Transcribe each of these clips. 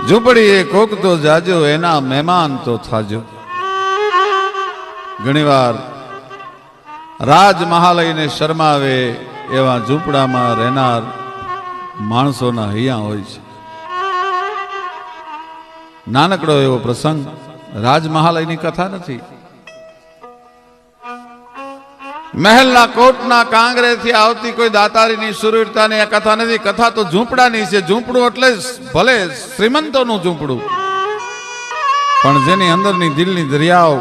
ઝૂંપડી એ કોક તો જાજો, એના મહેમાન તો થાજો. ઘણીવાર રાજમહાલયને શરમાવે એવા ઝૂંપડામાં રહેનાર માણસોના હૈયા હોય છે. નાનકડો એવો પ્રસંગ, રાજમહાલયની કથા નથી. મહેલના કોટના કાંગરેથી આવતી કોઈ દાતારીની સુરવીરતાની આ કથા નથી. કથા તો ઝૂંપડાની છે. ઝૂંપડું એટલે ભલે શ્રીમંતોનું ઝૂંપડું, પણ જેની અંદરની દિલની દરિયાઓ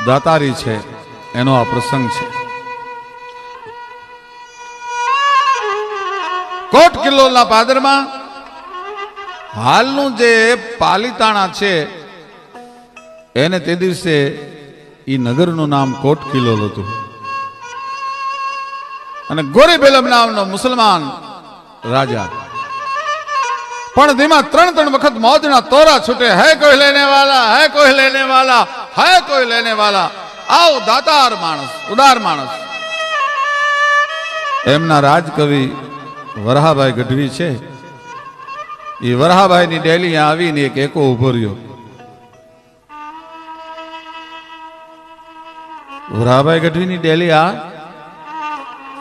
દાતારી છે, એનો આ પ્રસંગ છે. કોટ કિલ્લોના પાદરમાં હાલનું જે પાલીતાણા છે, એને તે દિવસે ઈ નગરનું નામ કોટ કિલ્લો હતું. અને ગોરીબેલમ નામનો મુસલમાન રાજા. પણ ધીમા ત્રણ વખત મોજના તોરા છૂટે. હે કોઈ લેને વાલા, હે કોઈ લેને વાલા, હે કોઈ લેને વાલા. આવ દાતાર માણસ, ઉદાર માણસ. એમના રાજકવિ વરહાભાઈ ગઢવી છે. એ વરહાભાઈની ડેલી આવીને એક એકો ઉભો રહ્યો. વરહાભાઈ ગઢવીની ડેલી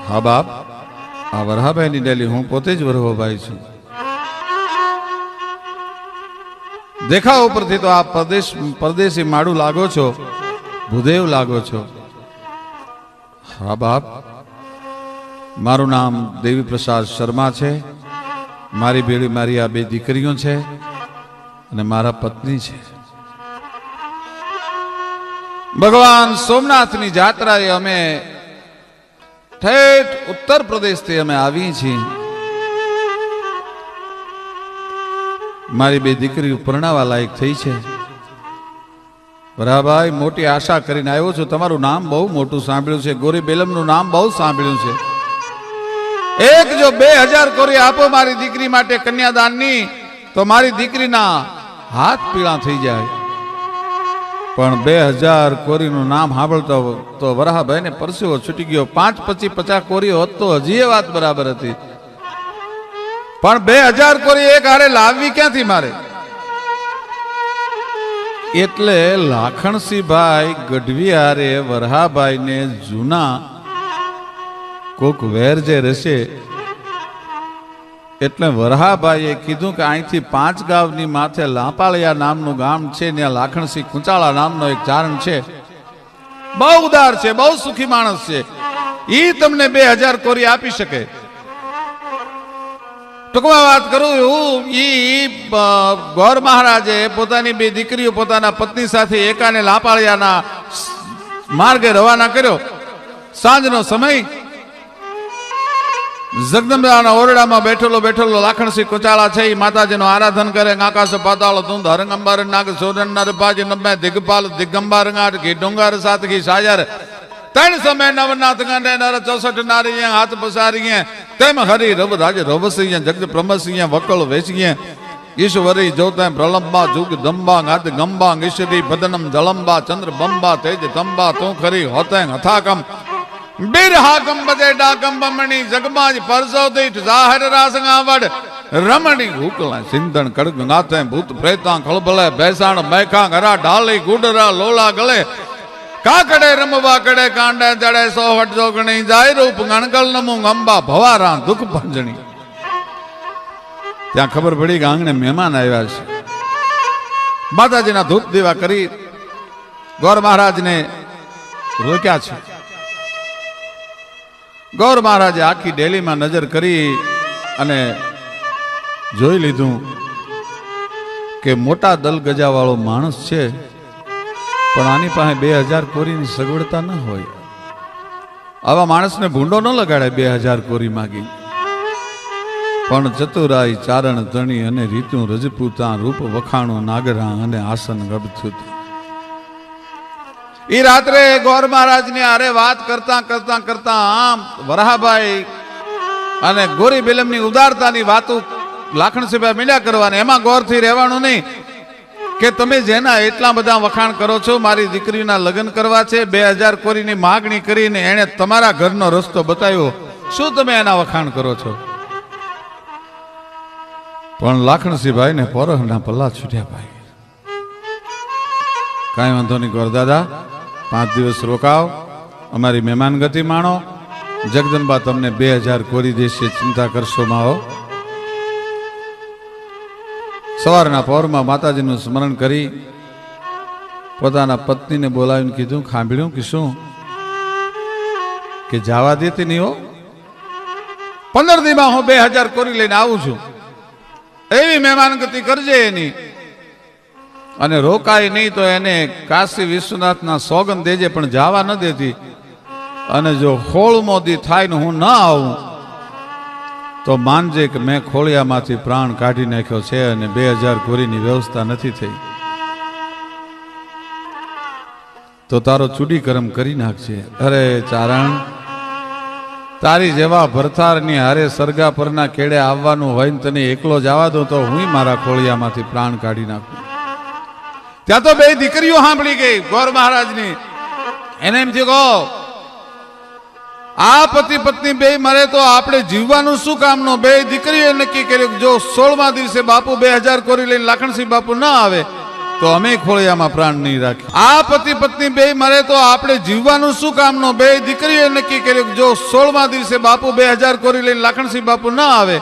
હા બાપ, આ વરહાભાઈની ડેલી. હું પોતે જ વરહાભાઈ છું. દેખાવ ઉપરથી તો આ પરદેશી માડું લાગો છો, ભૂદેવ લાગો છો. હા બાપ, મારું નામ દેવી પ્રસાદ શર્મા છે. મારી ભેળી મારી આ બે દીકરીઓ છે અને મારા પત્ની છે. ભગવાન સોમનાથની જાત્રાએ અમે ઠેઠ ઉત્તર પ્રદેશથી અમે આવી છીએ. મારી બે દીકરીઓ પરણાવા લાયક થઈ છે. વરાભાઈ, મોટી આશા કરીને આવ્યો છું. તમારું નામ બહુ મોટું સાંભળ્યું છે. ગોરીબેલમનું નામ બહુ સાંભળ્યું છે. એક જો 2000 કોરી આપો મારી દીકરી માટે કન્યાદાનની, તો મારી દીકરીના હાથ પીળા થઈ જાય. પણ 2000 કોરીનું નામ સાંભળતો તો વરાભાઈને પરસેવો છૂટી ગયો. 5 પછી 50 કોરી હોત તો હજી એ વાત બરાબર હતી. પણ 2000 કોરી એક હારે લાવવી ક્યાંથી મારે? એટલે લાખણસિંહભાઈ ગઢવી હારે વરહાભાઈને જૂના કોક વેર જે રહેશે, એટલે વરહાભાઈએ કીધું કે અહીંથી 5 ગામની માથે લાંપાળિયા નામનું ગામ છે, ત્યાં લાખણસિંહ કુંચાળા નામનો એક ચારણ છે. બહુ ઉદાર છે, બહુ સુખી માણસ છે. ઈ તમને 2000 કોરી આપી શકે. ટૂંકમાં વાત કરું, ઈ ગોર મહારાજે પોતાની બે દીકરીઓ પોતાના પત્ની સાથે એકાને લાંપાળિયાના માર્ગે રવાના કર્યો. સાંજનો સમય, જગદંબાના ઓરડામાં બેઠેલો લાખણસિંહ કુંચાળા છે. માતાજીનું આરાધન કરે. આકાશ પાતાળ તું ધરંગ અંબાર નાગ સોરન નર પાજ નમે દિગપાલ દિગંબાર ગાટ ઘી ડુંગાર સાત ઘી સાજર 3 સમય નવનાથ ગંડે નર 64 નારી હાથ પસારી તેમ હરી રબ રાજ રવસિંહ જગત પ્રમસિંહ વકળ વેચિયે ઈશ્વરી જોતે પ્રલંબા જુગ દંબા ગાત ગંબા ઈશ્વરી બદનમ જલંબા ચંદ્ર બંબા તેજ તંબા તું ખરી હોતે હથાકમ બિરહાકમ બજે ડાકમ બમણી જગમાજ પરસો દીઠ જાહેર રાસંગાવડ રમણી હુકલા સિંધણ કડક ગાતે ભૂત પ્રેતા ખળબલે બેસાણ મેખા ઘરા ઢાલી ગુડરા લોલા ગળે કાકડે રમવા કડે કાંડે જડે સોહટ જોગણી જાય રૂપ ગણકલ નમું અંબા ભવારા દુઃખ ભંજણી. ત્યાં ખબર પડી કે આંગણે મહેમાન આવ્યા છે. માતાજીના ધૂપ દીવા કરી ગોર મહારાજને રોક્યા છે. ગૌર મહારાજે આખી ડેલીમાં નજર કરી અને જોઈ લીધું કે મોટા દલ ગજાવાળો માણસ છે, પણ આની પાસે 2000 કોરીની સગવડતા ન હોય. આવા માણસને ભૂંડો ન લગાડે 2000 કોરી માગી. પણ ચતુરાઈ ચારણ ધણી અને રીતું રજપૂતા રૂપ વખાણો નાગરા અને આસન ગબથુત. ઈ રાત્રે ગોર મહારાજની આરે વાત કરતા આમ વરહાભાઈ અને ગોરીબેલમની ઉદારતાની વાતો લાખણસિંહભાઈ મીંડ્યા કરવાની. એમાં ગોરથી રહેવાનું નહીં કે તમે જેના એટલા બધા વખાણ કરો છો, મારી દીકરીના લગ્ન કરવા છે, 2000 કોરીની માગણી કરીને એને તમારા ઘરનો રસ્તો બતાવ્યો, શું તમે એના વખાણ કરો છો? પણ લાખણસિંહભાઈ ને પોરહના પલ્લા છૂટ્યા ભાઈ. કાંઈ વાંધો નહીં ગોર દાદા, 5 દિવસ રોકાવ, અમારી મહેમાનગતિ માણો. જગદંબા તમને 2000 કોરી દેશે, ચિંતા કરશો માઓ. સવારના પહોરમાં માતાજીનું સ્મરણ કરી પોતાના પત્નીને બોલાવીને કીધું, સાંભળ્યું કે શું કે જવા દેતી નહીં હો, 15 દીમાં હું 2000 કોરી લઈને આવું છું, એવી મહેમાનગતિ કરજે એની, અને રોકાય નહીં તો એને કાશી વિશ્વનાથના સોગંદ દેજે, પણ જવા ન દેતી. અને જો 16મો દી થાય ને હું ન આવું તો માનજે કે મેં ખોળિયામાંથી પ્રાણ કાઢી નાખ્યો છે અને 2000 કોરીની વ્યવસ્થા નથી થઈ. તો તારો ચૂડી કરમ કરી નાખજે. અરે ચારણ, તારી જેવા ભરથારની હારે સરગા પરના કેડે આવવાનું હોય ને તને એકલો જવા દો તો હું મારા ખોળિયામાંથી પ્રાણ કાઢી નાખું. ત્યાં તો 2 દીકરીઓ સાંભળી ગઈ ગોર મહારાજની. એને એમ થયું, કહો આ પતિ પત્ની 2 મરે તો આપણે જીવવાનું શું કામનું? 2 દીકરીએ નક્કી કર્યું જો 16મા દિવસે બાપુ 2000 કોરી લઈને લાખણસિંહ બાપુ ન આવે તો અમે ખોળિયામાં પ્રાણ નહીં રાખીએ. આ પતિ પત્ની 2 મરે તો આપણે જીવવાનું શું કામનું? 2 દીકરીએ નક્કી કર્યું જો 16મા દિવસે બાપુ 2000 કોરી લઈને લાખણસિંહ બાપુ ન આવે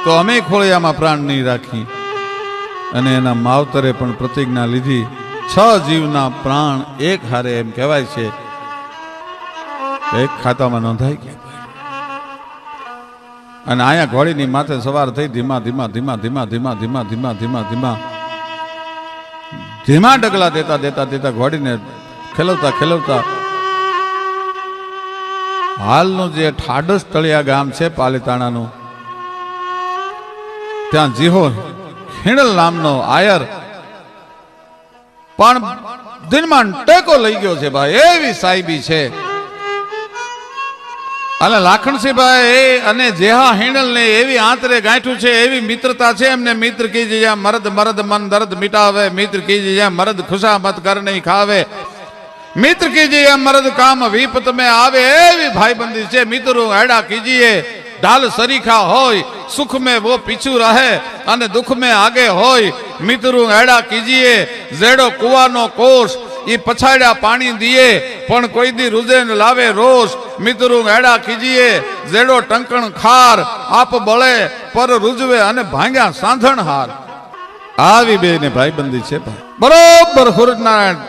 તો અમે ખોળિયામાં પ્રાણ નહીં રાખી. અને એના માવતરે પણ પ્રતિજ્ઞા લીધી, 6 જીવના પ્રાણ એક હારે, એમ કહેવાય છે એક ખાતામાં નોંધાઈ ગયા. અને અહીંયા ઘોડીની માથે સવાર થઈ ધીમા ધીમા ધીમા ધીમા ધીમા ધીમા ધીમા ધીમા ધીમા ધીમા ડગલા દેતા દેતા દેતા ઘોડીને ખેલવતા ખેલવતા હાલનું જે ઠાડસ તળિયા ગામ છે પાલીતાણાનું, ત્યાં જીહો હિણલ નામનો આયર પણ દિનમાં ટેકો લઈ ગયો છે ભાઈ, એવી સાહેબી છે. અને લાખણસિંહભાઈ અને જેહા હિણલ ને એવી આંતરે ગાંઠું છે, એવી મિત્રતા છે એમને. મિત્ર કીજે જ્યાં મરદ મરદ મન દર્દ મિટાવે, મિત્ર કીજે જ્યાં મરદ ખુશામત કર નહીં ખાવે, મિત્ર કીજે જ્યાં મરદ કામ વિપત में આવે, એવી ભાઈબંધી છે. મિત્રો હેડા કીજીએ ઢાલ સરીખા હોય, સુખ में वो पीछू રહે અને દુઃખ में આગે હોય. મિત્રો હેડા કીજીએ જેડો કુવાનો કોષ, ઈ પછાડ્યા પાણી દીએ પણ કોઈ દી રુજેન લાવે રોષ. મિત્રો હેડા કીજીએ જેડો ટંકણ ખાર, આપ બળે પર રૂજવે અને ભાંગ્યા સાંધણ હાર. આવી 2 ને ભાઈબંધી છે ભાઈ. બરોબર હુરનારાયણ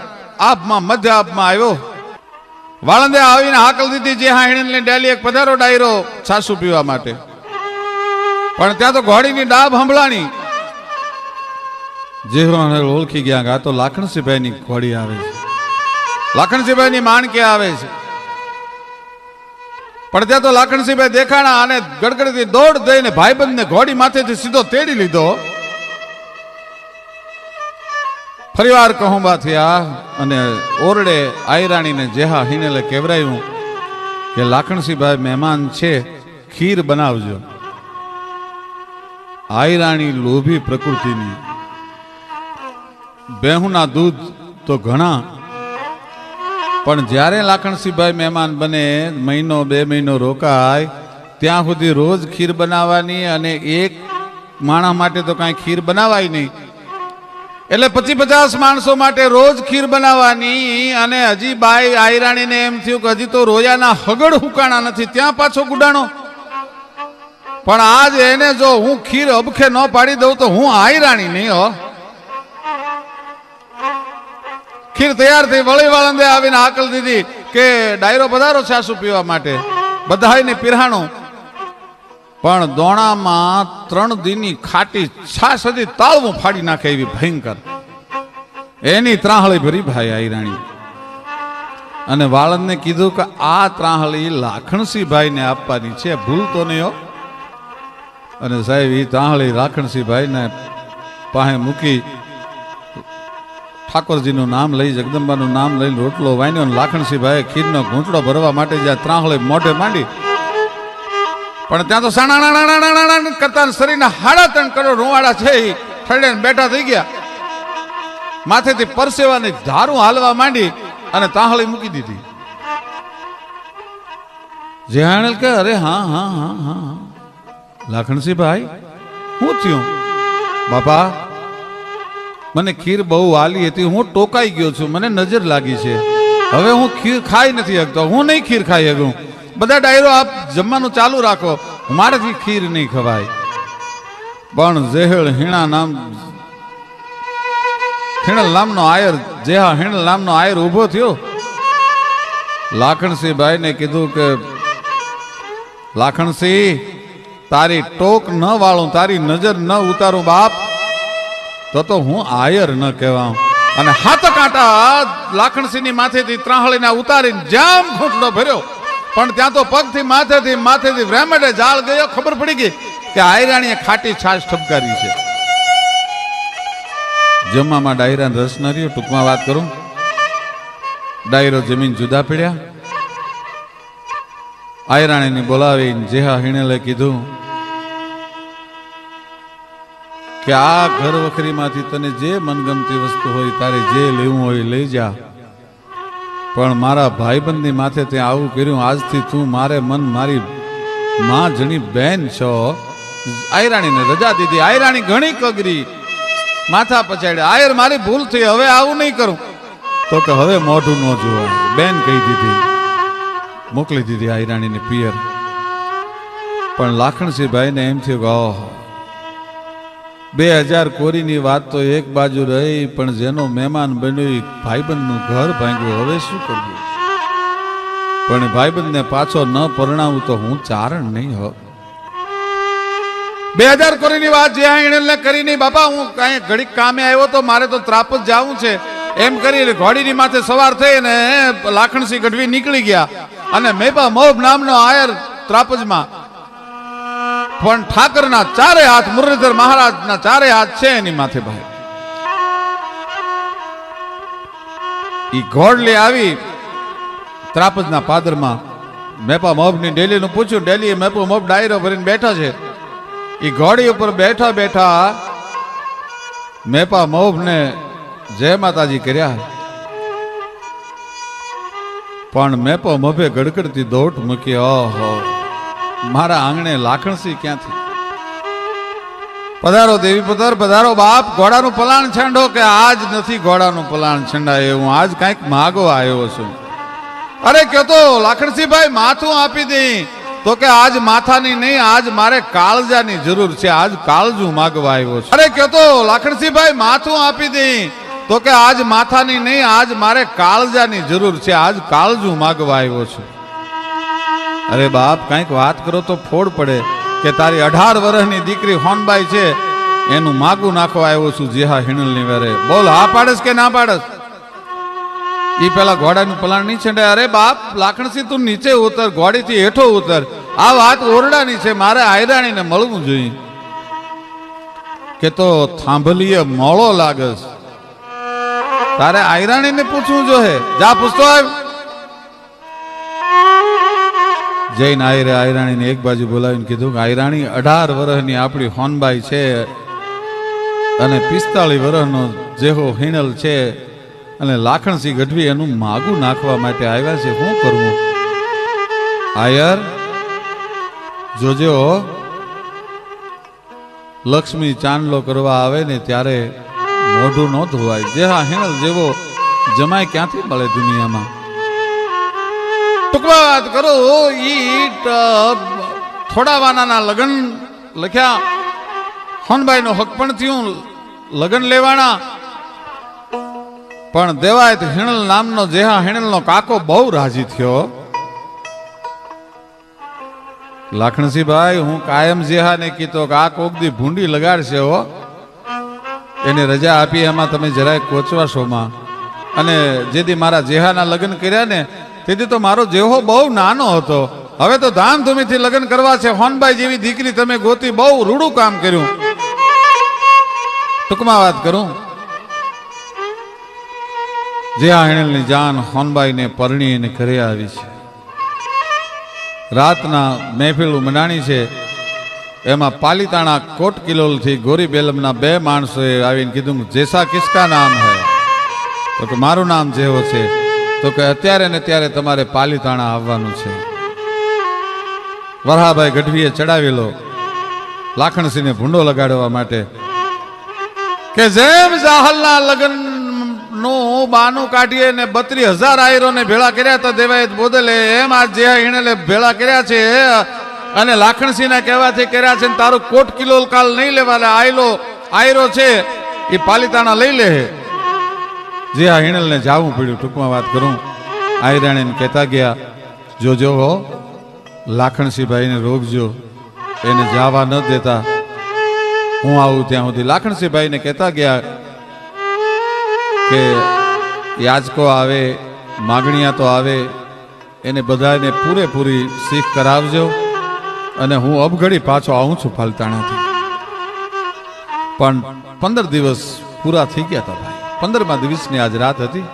આપમાં મધ્ય આપમાં આવ્યો. વાળંદે આવીને હાકલ દીધી, જે હા હિણને ડેલી એક પધારો ડાયરો છાસુ પીવા માટે. પણ ત્યાં તો ઘોડીની ડાબ હંભળાણી. જે ઓળખી ગયા આ તો લાખણસિંહભાઈની ઘોડી આવે છે, લાખણસિંહભાઈની માણકે આવે છે. પણ ત્યાં તો લાખણસિંહભાઈ દેખાણા અને ગડગડથી દોડ દઈને ભાઈબંધને ઘોડી માથેથી સીધો તેડી લીધો. ફરીવાર કહુંબા થયા અને ઓરડે આયરાણીને જેહા હિનેલે કેવરાયું કે લાખણસિંહભાઈ મહેમાન છે, ખીર બનાવજો. આયરાણી લોભી પ્રકૃતિની, બેહુના દૂધ તો ઘણા, પણ જ્યારે લાખણસિંહભાઈ મહેમાન બને, 1-2 મહિનો રોકાય ત્યાં સુધી રોજ ખીર બનાવવાની, અને એક માણસ માટે તો કાંઈ ખીર બનાવાય નહીં. એટલે 25-50 માણસો માટે રોજ ખીર બનાવવાની. અને હજી બાઈ આયરાણીને એમ થયું કે હજી તો રોયાના હગડ હુકાણા નથી, ત્યાં પાછો ગુડાણો. પણ આજ એને જો હું ખીર અબખે ન પાડી દઉં તો હું આયરાણી નહીં હો. ખીર તૈયાર થઈ, વળી વાળંદે આવીને હાકલ દીધી કે ડાયરો પધારો છાસુ પીવા માટે. બધાયને પીરહાણું, પણ દોણામાં 3 દીની ખાટી છાસ હતી, તાળવું ફાડી નાખે એવી ભયંકર. એની ત્રાહળી ભરી ભાઈ આયરાણી. અને વાળંદને કીધું કે આ ત્રાહળી લાખણસિંહભાઈને આપવાની છે, ભૂલતો નહીં હો. અને સાહેબ એ ત્રાહળી લાખણસિંહભાઈને પાસે મૂકી, ઠાકોરજીનું નામ લઈ, જગદંબાનું નામ લઈને રોટલો વાન્યો. અને લાખણસિંહભાઈ ખીરનો ઘૂંટડો ભરવા માટે જ્યાં ત્રાહળી મોઢે માંડી, પણ ત્યાં તો સાણા કરતા શરીરના 3.5 કરોડ રૂવાડા છે એ ઠરડે બેઠા થઈ ગયા. માથેથી પરસેવાની ધારું હાલવા માંડી અને તાહળી મૂકી દીધી. જેહાણેલ કે અરે હા હા હા હા લાખણસિંહભાઈ શું થયું? બાપા મને ખીર બહુ વાલી હતી, હું ટોકાઈ ગયો છું, મને નજર લાગી છે, હવે હું ખીર ખાઈ નથી શકતો, હું નહીં ખીર ખાઈ શકું, બધા ડાયરો આપ જમવાનું ચાલુ રાખો, મારાથી ખીર નહીં ખવાય. પણ જેહળ હીણા હિણલ નામનો આયર, જેહા હિણલ નામનો આયર ઊભો થયો. લાખણસિંહ ભાઈ ને કીધું કે લાખણસિંહ તારી ટોક ન વાળું, તારી નજર ન ઉતારું બાપ, તો હું આયર ન કહેવા. અને હાથ કાંટા લાખણસિંહની માથેથી ત્રાહળીને ઉતારીને જામ ઘૂંટડો ભર્યો, પણ ત્યાં તો પગથી માથેથી વ્રેમેડે જાળ ગયો. ખબર પડી ગઈ કે આયરાણીએ ખાટી છાશ ઠપકારી છે. જમવામાં ડાયરાને રસ ન રહ્યો. ટૂંકમાં વાત કરું, ડાયરો જમીન જુદા પડ્યા. આયરાણીને બોલાવીને જેહા હિણેલે કીધું કે આ ઘર વખરીમાંથી તને જે મનગમતી વસ્તુ હોય, તારે જે લેવું હોય લઈ જા, પણ મારા ભાઈબંધની માથે તે આવું કર્યું, આજથી તું મારે મન મારી માં જણી બેન છો. આયરાણીને રજા દીધી. આયરાણી ઘણી કગરી, માથા પછાડ્યા. આયર મારી ભૂલ થઈ, હવે આવું નહીં કરું. તો કે હવે મોઢું ન જોવાય, બેન કહી દીધી, મોકલી દીધી આયરાણીને પિયર. પણ લાખણસિંહ ભાઈને એમ થયું કે ઓહ, 2000 કોરીની વાત તો એક બાજુ રહી, પણ જેનો મહેમાન બન્યો ભાઈબંધનું ઘર ભાંગ્યું, હવે શું કરવું? પણ ભાઈબંધને પાછો ન પરણાવું તો હું ચારણ નહીં હો. 2000 કોરીની વાત જે હિણેલને કરી નહીં. બાપા હું કઈ ઘડીક કામે આવ્યો તો મારે તો ત્રાપજ જવું છે, એમ કરી ઘોડીની માથે સવાર થઈને લાખણસિંહ ગઢવી નીકળી ગયા. અને મેપા મોબ નામનો આયર ત્રાપજમાં, પણ ઠાકરના ચારે હાથ, મુરલીધર મહારાજના ચારે હાથ છે એની માથે. ભાઈ ઈ ઘોડ લઈ આવી ત્રાપજના પાદરમાં. મેપા મોબની ડેલીનું પૂછ્યું. ડેલીએ મેપા મોબ ડાયરો ભરીને બેઠા છે. ઈ ઘોડી ઉપર બેઠા બેઠા મેપા મોબને જય માતાજી કર્યા. પણ મેપો મોભે ગડગડતી દોટ મૂકી. ઓહો, મારા આંગણે લાખણસિંહ ક્યાંથી? પધારો દેવી પુત્ર, પધારો બાપ. ઘોડાનું પલાણ છંડો. કે આજ નથી ઘોડાનું પલાણ છંડાય, હું આજ કઈક માગો આવ્યો છું. અરે કયો તો લાખણસિંહ ભાઈ માથું આપી દઈ. તો કે આજ માથાની નહીં, આજ મારે કાળજાની જરૂર છે, આજ કાળજું માગવા આવ્યો છું. અરે કયો તો લાખણસિંહ ભાઈ માથું આપી દઈ. તો કે આજ માથાની નહીં, આજ મારે કાળજાની જરૂર છે, આજ કાળજું માગવા આવ્યો છું. અરે બાપ કંઈક વાત કરો તો ફોડ પડે. કે તારી 18 વર્ષની દીકરી હોનબાઈ છે, એનું માગું નાખવા આવ્યો છું જેહા હિણલની વેરે. બોલ, હા પાડસ કે ના પાડસ? ઈ પેલા ઘોડાનું પલાણ નહીં છંડે. અરે બાપ લાખણસિંહ તું નીચે ઉતર, ઘોડીથી હેઠો ઉતર. આ વાત ઓરડાની છે, મારે આયરાણીને મળવું જોઈએ. કે તો થાંભલીએ મોળો લાગસ, તારે આયરાણીને પૂછવું જોઈએ. જા પૂછતો આવ. જઈને આયરાણીને એક બાજુ બોલાવીને કીધું કે આયરાણી 18 વર્ષની આપણી હોનબાઈ છે અને 45 વર્ષનો જેહો હિણલ છે, અને લાખણસિંહ ગઢવી એનું માગું નાખવા માટે આવ્યા છે, શું કરવું? આયર જોજો, લક્ષ્મી ચાંદલો કરવા આવે ને ત્યારે મોઢું ન ધોવાય. જેહા હિણલ જેવો જમાય ક્યાંથી મળે દુનિયામાં? ટૂંકમાં વાત કરો, ઈ થોડા વાનાના લગ્ન લખ્યા, હોનબાઈ નો હક પણ થયું, લગ્ન લેવાના. પણ દેવાયત હિણલ નામનો જેહા હિણલ નો કાકો બહુ રાજી થયો. લાખણસિંહ ભાઈ હું કાયમ જેહા ને કીધો કે આ કોક દી ભૂંડી લગાડશે હો, એને રજા આપી, એમાં તમે જરાય કોચવાશોમાં. અને જેથી મારા જેહાના લગ્ન કર્યા ને તેથી તો મારો જેહો બહુ નાનો હતો, હવે તો ધામધૂમીથી લગ્ન કરવા છે. હોનબાઈ જેવી દીકરી તમે ગોતી, બહુ રૂડું કામ કર્યું. ટૂંકમાં વાત કરું, જેહા હિણલની જાન હોનબાઈને પરણીને ઘરે આવી છે. રાતના મહેફિલ મનાણી છે. એમાં પાલીતાણા કોટ કિલોલથી ગોરી બેલમના 2 માણસોએ આવીને કીધું જેસા કિસકા નામ હે? તો કે મારું નામ જેહો છે. તો કે અત્યારે ને ત્યારે તમારે પાલીતાણા આવવાનું છે. વરહાભાઈ ગઢવીએ ચડાવેલો લાખણસિંહને ભૂંડો લગાડવા માટે. કે જેમ જાહલના લગ્ન નું બાનું કાઢીએ ને 32,000 આયરો ને ભેળા કર્યા હતા દેવાયત બોદલે, એમ આ જે હિણલે ભેળા કર્યા છે અને લાખણસિંહ ના કહેવાથી કર્યા છે. તારું કોટ કિલો કાલ નહીં લેવા, આયરો છે એ પાલિતાણા લઈ લે. જે આ હિણલ ને જાવું પડ્યું. ટૂંકમાં વાત કરું, આયરાણીને કહેતા ગયા, જોજો હો લાખણસિંહભાઈ ને રોકજો, એને જવા ન દેતા, હું આવું ત્યાં સુધી. લાખણસિંહભાઈ ને કહેતા ગયા કે યાચકો આવે, માગણીયા તો આવે, એને બધાને પૂરેપૂરી શીખ કરાવજો અને હું અબઘડી પાછો આવું છું પાલિતાણાથી. પણ 15 દિવસ પૂરા થઈ ગયા હતા ભાઈ. 15મા દિવસની આજ રાત હતી.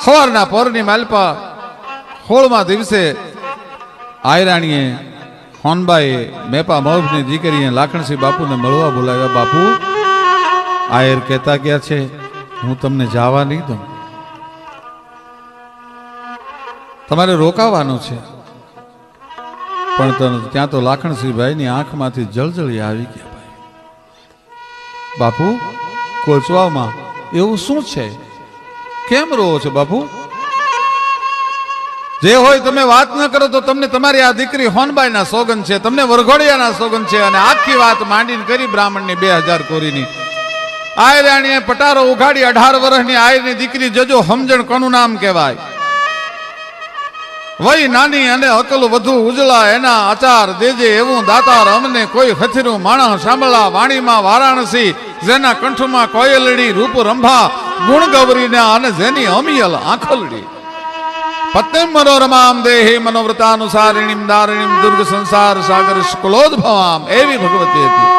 સવારના પોરની માલપા 16મા દિવસે આયરાણીએ હોનબાઈએ મેપા મહબની દીકરીએ લાખણસિંહ બાપુને મળવા બોલાવ્યા. બાપુ, આયર કહેતા ગયા છે હું તમને જવા નહીં દઉં, તમારે રોકાવાનું છે. પણ ત્યાં તો લાખણસિંહભાઈની આંખમાંથી જળજળી આવી ગયા. ભાઈ બાપુ, કોચવામાં એવું શું છે? કેમ રોવો છો બાપુ? જે હોય તમે વાત ન કરો તો તમને તમારી આ દીકરી હોનબાઈના સોગન છે, તમને વરઘોડિયાના સોગન છે. અને આખી વાત માંડીને કરી બ્રાહ્મણની 2000 કોરીની. આયરાણીએ પટારો ઉઘાડી 18 વર્ષની આયરની દીકરી જજો સમજણ કોનું નામ કહેવાય. વય નાની અને અકલ વધુ ઉજળા, એના આચાર દેજે એવું દાતાર અમને કોઈ હથીરું માણસ સાંભળા. વાણીમાં વારાણસી, જેના કંઠમાં કોયલડી, રૂપ રંભા ગુણ ગૌરીના અને જેની અમિયલ આંખલડી. પત્નીમ મનોરમામ દેહી મનોવ્રતાનુસારિણીમ દારિણીમ દુર્ગ સંસાર સાગર સ્કલોદ્ભવામ, એવી ભગવતી હતી.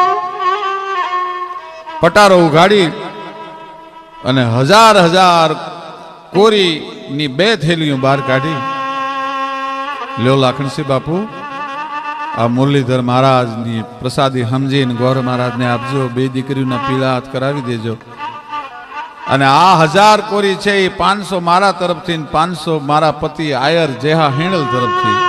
પટારો ઉઘાડી અને 1000 કોરીની 2 થેલીઓ બહાર કાઢી. લ્યો લાખણસિંહ બાપુ, આ મુરલીધર મહારાજની પ્રસાદી સમજીને ગોર મહારાજને આપજો, 2 દીકરીઓના પીલા હાથ કરાવી દેજો. અને આ 1000 કોરી છે એ 500 મારા તરફથી, 500 મારા પતિ આયર જેહા હિણલ તરફથી.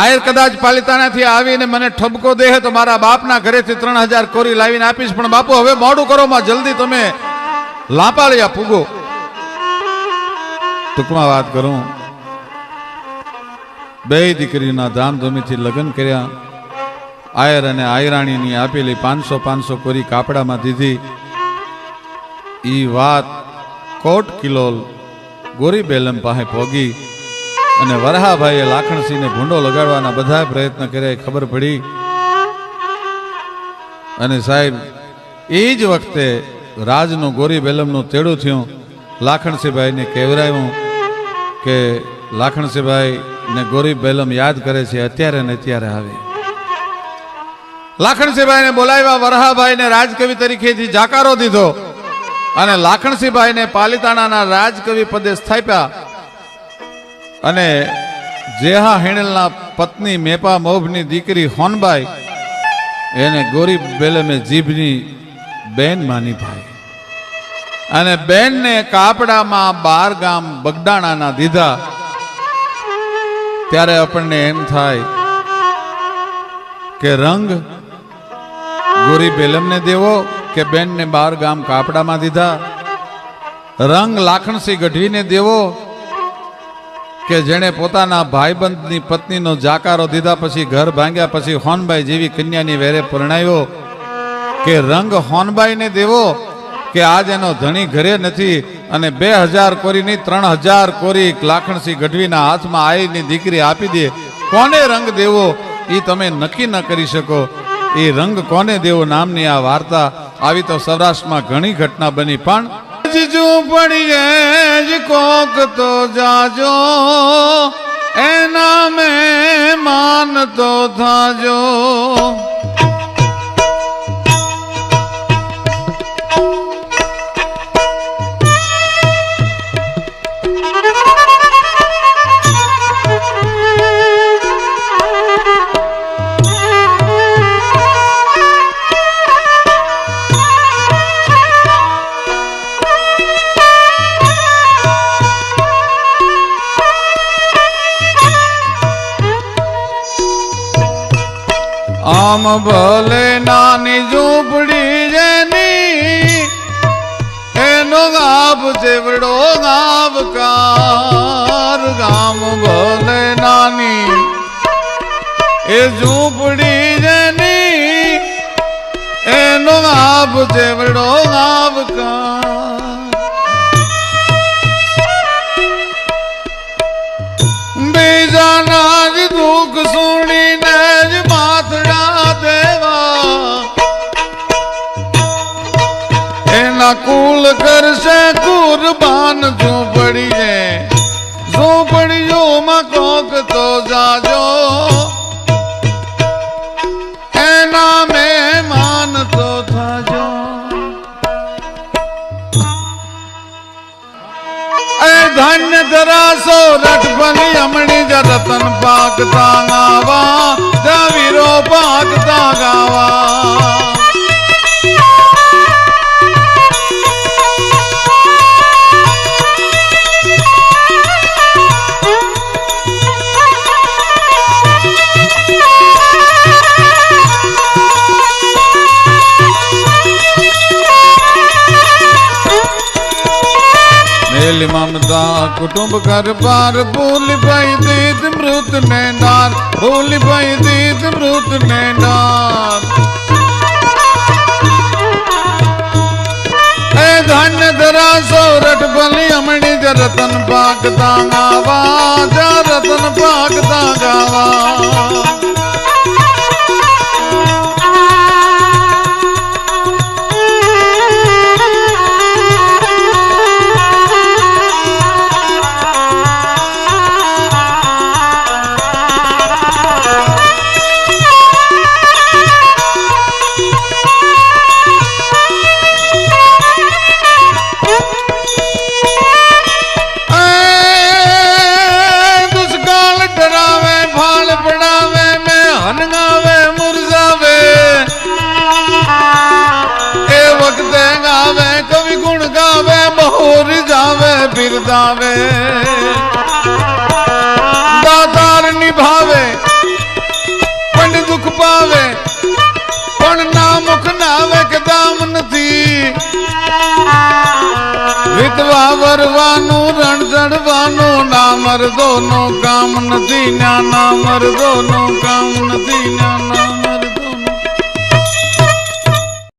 આયર કદાચ પાલિતાણાથી આવીને મને ઠપકો દે તો મારા બાપના ઘરેથી 3000 કોરી લાવીને આપીશ. પણ બાપુ હવે મોડું કરો માં, જલ્દી તમે લાપાળિયા પૂગો. ટૂંકમાં વાત કરું, 2 દીકરીના ધામધૂમીથી લગ્ન કર્યા. આયર અને આયરાણીની આપેલી 500 કોરી કાપડામાં દીધી. ઈ વાત કોટ કિલોલ ગોરી બેલમ પાસે પહોંચી અને વરહાભાઈએ લાખણસિંહને ભૂંડો લગાડવાના બધા પ્રયત્ન કર્યા. ખબર પડી અને સાહેબ એ જ વખતે રાજનું ગોરી બેલમનું તેડું થયું. લાખણસિંહભાઈને કહેવરાયું કે લાખણસિંહભાઈ ને ગોરી બેલમ યાદ કરે છે, અત્યારે ને અત્યારે આવે. લાખણસિંહભાઈને બોલાવ્યા. વરહાભાઈને રાજકવિ તરીકેથી જાકારો દીધો અને લાખણસિંહભાઈને પાલિતાણાના રાજકવિ પદે સ્થાપ્યા. અને જેહા હિણલના પત્ની મેપા મોભની દીકરી હોનબાઈ, એને ગોરી બેલમે જીભની બેન માની ભાઈ. અને બેનને કાપડામાં 12 ગામ બગડાણાના દીધા. ત્યારે આપણને એમ થાય કે રંગ ગોરી બેલમને દેવો કે બેનને 12 ગામ કાપડામાં દીધા? રંગ લાખણસિંહ ગઢવીને દેવો કે જેણે પોતાના ભાઈબંધની પત્નીનો જાકારો દીધા પછી ઘર ભાંગ્યા પછી હોનબાઈ જેવી કન્યાની વેરે પરણાવ્યો? કે રંગ હોનબાઈને દેવો કે આજ એનો ધણી ઘરે નથી અને 2000 કોરી નહીં 3000 કોરી લાખણસિંહ ગઢવીના હાથમાં આઈની દીકરી આપી દે? કોને રંગ દેવો એ તમે નક્કી ન કરી શકો. એ રંગ કોને દેવો નામની આ વાર્તા આવી તો સૌરાષ્ટ્રમાં ઘણી ઘટના બની. પણ પડીએ જ કોક તો જાજો, એના મેં માન તો થાજો. આમ ભલે नानी झूपड़ी जेनी एनो गाव जेवड़ो गावकार गाम भोले नानी ए झूपड़ी जेनी एनो गाव जेवड़ो गावकार बीजा नाज दुख सुनी नज माथड़ा देवा एना कूल कर से कुर्बान झूपड़ी है झूपड़ी जो मकोक तो जाजो एना मेहमान तो था जो ए धन्य दरासो रट बनी अमणी जा रतन पाक तांगावा जावीरो पाक तांगावा ममता कुटुंब कर पार भूल पाई दीद मृत नैनार भूल पाई दीद मृत नैनार ए धन्य धरा सोरठ बलि अमणी रतन पाक तांगावा जा रतन पाक तांगावा बिरदावे दातार निभावे पण दुख पावे पण नामुख नावे के दाम नथी विधवा वरवानु रण चढ़वानु ना मर दोनों काम नथी ना मर दोनों काम नथी ना